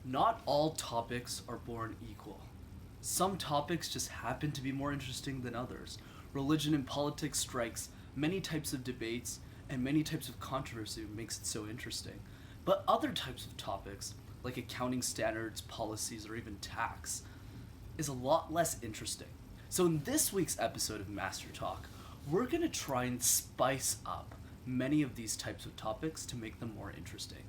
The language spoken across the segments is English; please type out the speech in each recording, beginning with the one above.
Not all topics are born equal. Some topics just happen to be more interesting than others. Religion and politics strikes many types of debates and many types of controversy makes it so interesting. But other types of topics, like accounting standards, policies, or even tax, is a lot less interesting. So in this week's episode of Master Talk, we're going to try and spice up many of these types of topics to make them more interesting.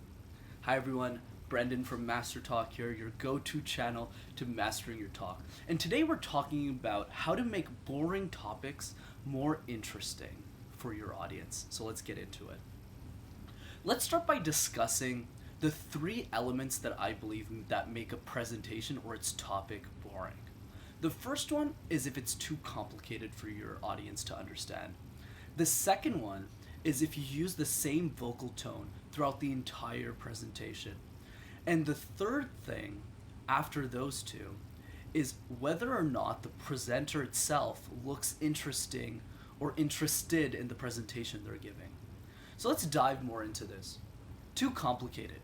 Hi everyone, Brendan from MasterTalk here, your go-to channel to mastering your talk. And today we're talking about how to make boring topics more interesting for your audience. So let's get into it. Let's start by discussing the three elements that I believe that make a presentation or its topic boring. The first one is if it's too complicated for your audience to understand. The second one is if you use the same vocal tone throughout the entire presentation. And the third thing after those two is whether or not the presenter itself looks interesting or interested in the presentation they're giving. So let's dive more into this. Too complicated.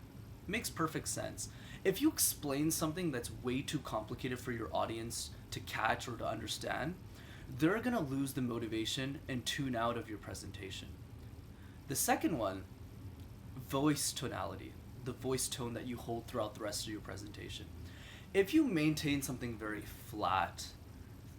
Makes perfect sense. If you explain something that's way too complicated for your audience to catch or to understand, they're going to lose the motivation and tune out of your presentation. The second one, voice tonality, the voice tone that you hold throughout the rest of your presentation. If you maintain something very flat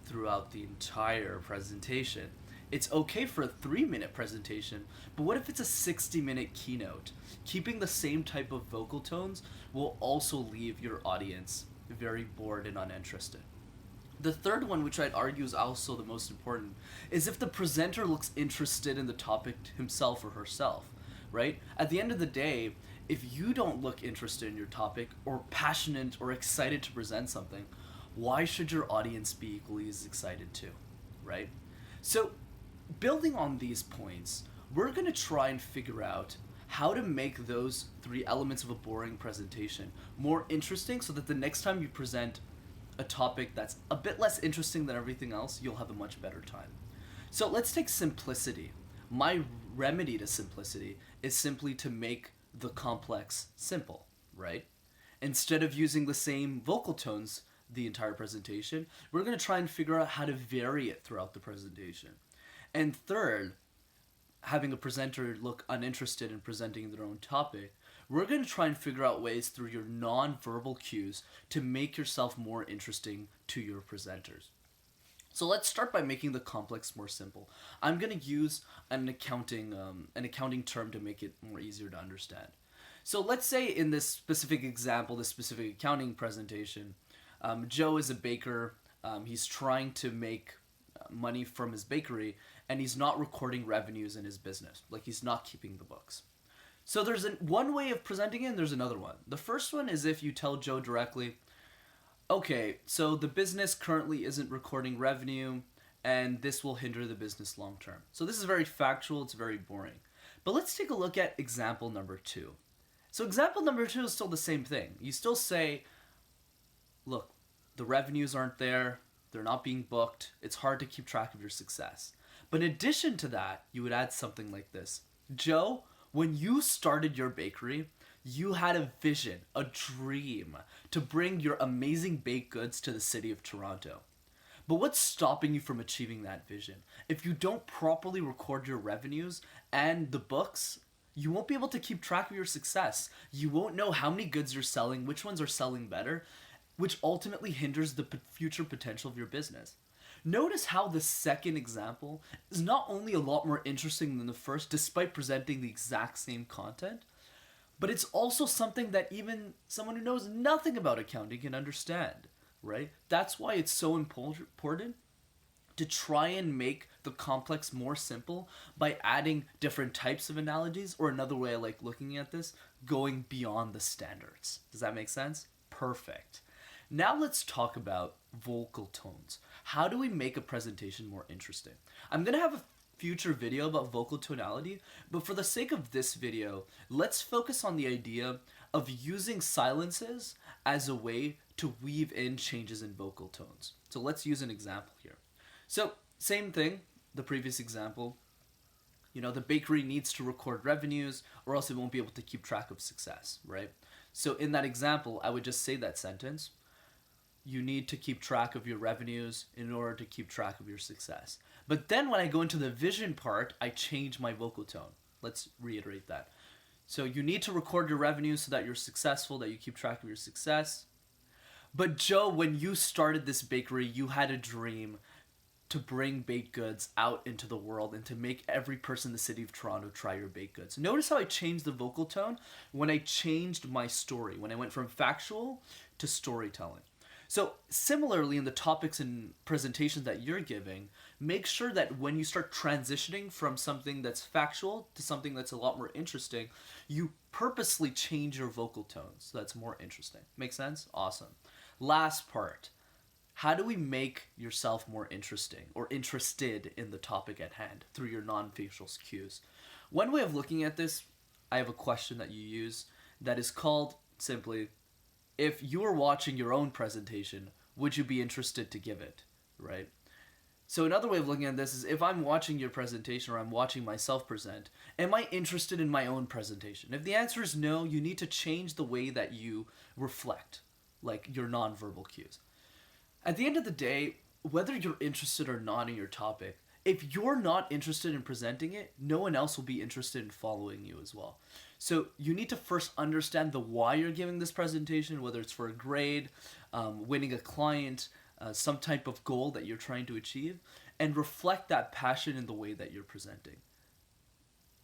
throughout the entire presentation, it's okay for a 3-minute presentation, but what if it's a 60-minute keynote? Keeping the same type of vocal tones will also leave your audience very bored and uninterested. The third one, which I'd argue is also the most important, is if the presenter looks interested in the topic himself or herself, right? At the end of the day, if you don't look interested in your topic or passionate or excited to present something, why should your audience be equally as excited too, right? So, building on these points, we're going to try and figure out how to make those three elements of a boring presentation more interesting so that the next time you present a topic that's a bit less interesting than everything else, you'll have a much better time. So let's take simplicity. My remedy to simplicity is simply to make the complex simple, right? Instead of using the same vocal tones the entire presentation, we're going to try and figure out how to vary it throughout the presentation. And third, having a presenter look uninterested in presenting their own topic, we're going to try and figure out ways through your non-verbal cues to make yourself more interesting to your presenters. So let's start by making the complex more simple. I'm going to use an accounting term to make it more easier to understand. So let's say in this specific example, this specific accounting presentation, Joe is a baker. He's trying to make money from his bakery, and he's not recording revenues in his business. Like, he's not keeping the books. So there's one way of presenting it, and there's another one. The first one is if you tell Joe directly, okay, so the business currently isn't recording revenue, and this will hinder the business long term. So this is very factual, it's very boring. But let's take a look at example number 2. So example number 2 is still the same thing. You still say, look, the revenues aren't there, they're not being booked, it's hard to keep track of your success. But in addition to that, you would add something like this. Joe, when you started your bakery, you had a vision, a dream, to bring your amazing baked goods to the city of Toronto. But what's stopping you from achieving that vision? If you don't properly record your revenues and the books, you won't be able to keep track of your success. You won't know how many goods you're selling, which ones are selling better, which ultimately hinders the future potential of your business. Notice how the second example is not only a lot more interesting than the first, despite presenting the exact same content, but it's also something that even someone who knows nothing about accounting can understand, right? That's why it's so important to try and make the complex more simple by adding different types of analogies, or another way I like looking at this, going beyond the standards. Does that make sense? Perfect. Now let's talk about vocal tones. How do we make a presentation more interesting? I'm going to have a future video about vocal tonality, but for the sake of this video, let's focus on the idea of using silences as a way to weave in changes in vocal tones. So let's use an example here. So same thing, the previous example. The bakery needs to record revenues or else it won't be able to keep track of success, right? So in that example, I would just say that sentence. You need to keep track of your revenues in order to keep track of your success. But then when I go into the vision part, I change my vocal tone. Let's reiterate that. So you need to record your revenues so that you're successful, that you keep track of your success. But Joe, when you started this bakery, you had a dream to bring baked goods out into the world and to make every person in the city of Toronto try your baked goods. Notice how I changed the vocal tone when I changed my story, when I went from factual to storytelling. So similarly, in the topics and presentations that you're giving, make sure that when you start transitioning from something that's factual to something that's a lot more interesting, you purposely change your vocal tone so that's more interesting. Make sense? Awesome. Last part. How do we make yourself more interesting or interested in the topic at hand through your non-facial cues? One way of looking at this, I have a question that you use that is called simply, if you were watching your own presentation, would you be interested to give it, right? So another way of looking at this is, if I'm watching your presentation or I'm watching myself present, am I interested in my own presentation? If the answer is no, you need to change the way that you reflect, like your nonverbal cues. At the end of the day, whether you're interested or not in your topic, if you're not interested in presenting it, no one else will be interested in following you as well. So you need to first understand the why you're giving this presentation, whether it's for a grade, winning a client, some type of goal that you're trying to achieve, and reflect that passion in the way that you're presenting.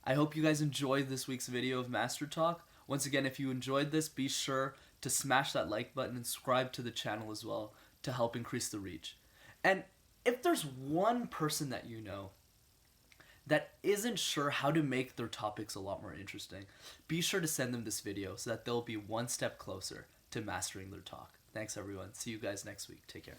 I hope you guys enjoyed this week's video of MasterTalk. Once again, if you enjoyed this, be sure to smash that like button and subscribe to the channel as well to help increase the reach. And if there's one person that you know that isn't sure how to make their topics a lot more interesting, be sure to send them this video so that they'll be one step closer to mastering their talk. Thanks everyone. See you guys next week. Take care.